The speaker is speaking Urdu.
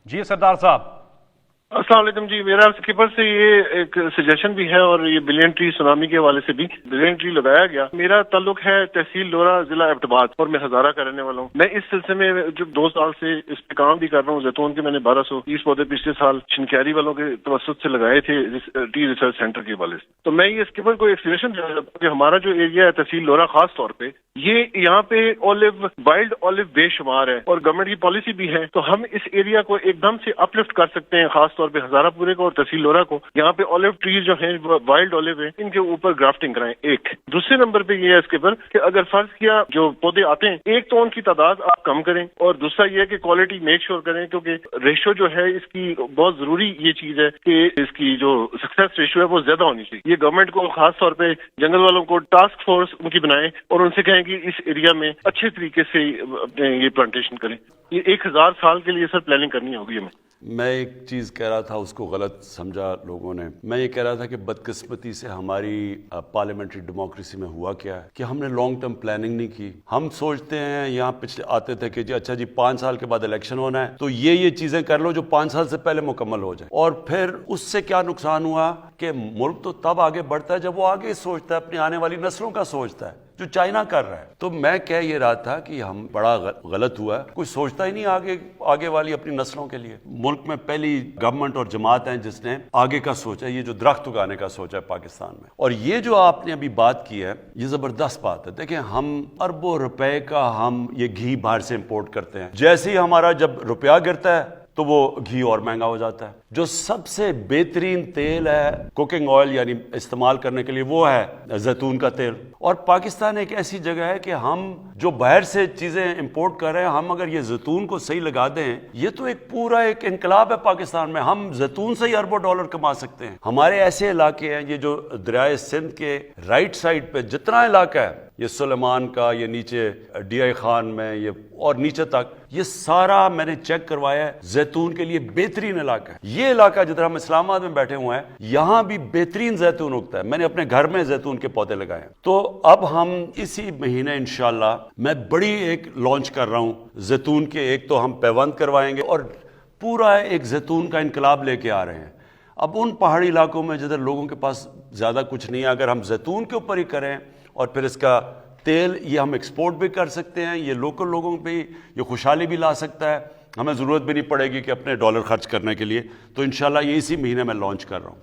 جی سردار صاحب. السلام علیکم جی. میرا اسکپر سے یہ ایک سجیشن بھی ہے اور یہ بلین ٹری سونامی کے حوالے سے بھی بلین ٹری لگایا گیا. میرا تعلق ہے تحصیل لورا ضلع ایبٹ آباد اور میں ہزارہ کا رہنے والا ہوں. میں اس سلسلے میں جو 2 سال سے اس پہ کام بھی کر رہا ہوں. زیتون کے میں نے 1230 پودے پچھلے سال شنکیاری والوں کے توسط سے لگائے تھے ٹی ریسرچ سینٹر کے حوالے سے. تو میں یہ اسکپر کو ایک سجیشن دیا کہ ہمارا جو ایریا ہے تحصیل لورا خاص طور پہ یہ یہاں پہ وائلڈ اولیو بے شمار ہے اور گورنمنٹ کی پالیسی بھی ہے. تو ہم اس ایریا کو ایک دم سے اپ لفٹ کر سکتے ہیں, خاص طور پہ ہزارہ پورے کو اور تحصیل لورا کو. یہاں پہ اولیو ٹریز جو ہیں وائلڈ اولیو ہیں, ان کے اوپر گرافٹنگ کرائیں. ایک دوسرے نمبر پہ یہ ہے اس کے اوپر کہ اگر فرض کیا جو پودے آتے ہیں ایک تو ان کی تعداد آپ کم کریں, اور دوسرا یہ ہے کہ کوالٹی میک شور کریں, کیونکہ ریشو جو ہے اس کی بہت ضروری یہ چیز ہے کہ اس کی جو سکسیس ریشو ہے وہ زیادہ ہونی چاہیے. یہ گورنمنٹ کو خاص طور پہ جنگل والوں کو ٹاسک فورس ان کی بنائیں اور ان سے کہیں کہ اس ایریا میں اچھے طریقے سے اپنے یہ پلانٹیشن کریں. یہ 1000 سال کے لیے سر پلاننگ کرنی ہوگی ہمیں. میں ایک چیز کہہ رہا تھا, اس کو غلط سمجھا لوگوں نے. میں یہ کہہ رہا تھا کہ بدقسمتی سے ہماری پارلیمنٹری ڈیموکریسی میں ہوا کیا ہے کہ ہم نے لانگ ٹرم پلاننگ نہیں کی. ہم سوچتے ہیں, یہاں پچھلے آتے تھے کہ جی اچھا جی 5 سال کے بعد الیکشن ہونا ہے تو یہ چیزیں کر لو جو 5 سال سے پہلے مکمل ہو جائے. اور پھر اس سے کیا نقصان ہوا کہ ملک تو تب آگے بڑھتا ہے جب وہ آگے سوچتا ہے, اپنی آنے والی نسلوں کا سوچتا ہے, جو چائنا کر رہا ہے. تو میں کہہ یہ رہا تھا کہ ہم بڑا غلط ہوا ہے, کوئی سوچتا ہی نہیں آگے والی اپنی نسلوں کے لیے. ملک میں پہلی گورنمنٹ اور جماعت ہیں جس نے آگے کا سوچا, یہ جو درخت اگانے کا سوچا ہے پاکستان میں. اور یہ جو آپ نے ابھی بات کی ہے یہ زبردست بات ہے. دیکھیں ہم اربوں روپے کا ہم یہ گھی باہر سے امپورٹ کرتے ہیں. جیسے ہی ہمارا جب روپیہ گرتا ہے تو وہ گھی اور مہنگا ہو جاتا ہے. جو سب سے بہترین تیل ہے کوکنگ آئل یعنی استعمال کرنے کے لیے وہ ہے زیتون کا تیل. اور پاکستان ایک ایسی جگہ ہے کہ ہم جو باہر سے چیزیں امپورٹ کر رہے ہیں, ہم اگر یہ زیتون کو صحیح لگا دیں, یہ تو ایک پورا ایک انقلاب ہے پاکستان میں. ہم زیتون سے ہی اربوں ڈالر کما سکتے ہیں. ہمارے ایسے علاقے ہیں, یہ جو دریائے سندھ کے رائٹ سائڈ پہ جتنا علاقہ ہے, یہ سلیمان کا, یہ نیچے ڈی آئی خان میں, یہ اور نیچے تک, یہ سارا میں نے چیک کروایا ہے, زیتون کے لیے بہترین علاقہ ہے. یہ علاقہ جدھر ہم اسلام آباد میں بیٹھے ہوئے ہیں, یہاں بھی بہترین زیتون اگتا ہے. میں نے اپنے گھر میں زیتون کے پودے لگائے ہیں. تو اب ہم اسی مہینے انشاءاللہ میں بڑی ایک لانچ کر رہا ہوں زیتون کے. ایک تو ہم پیوند کروائیں گے اور پورا ایک زیتون کا انقلاب لے کے آ رہے ہیں. اب ان پہاڑی علاقوں میں جدھر لوگوں کے پاس زیادہ کچھ نہیں ہے, اگر ہم زیتون کے اوپر ہی کریں اور پھر اس کا تیل یہ ہم ایکسپورٹ بھی کر سکتے ہیں, یہ لوکل لوگوں پہ یہ خوشحالی بھی لا سکتا ہے, ہمیں ضرورت بھی نہیں پڑے گی کہ اپنے ڈالر خرچ کرنے کے لیے. تو انشاءاللہ یہ اسی مہینے میں لانچ کر رہا ہوں.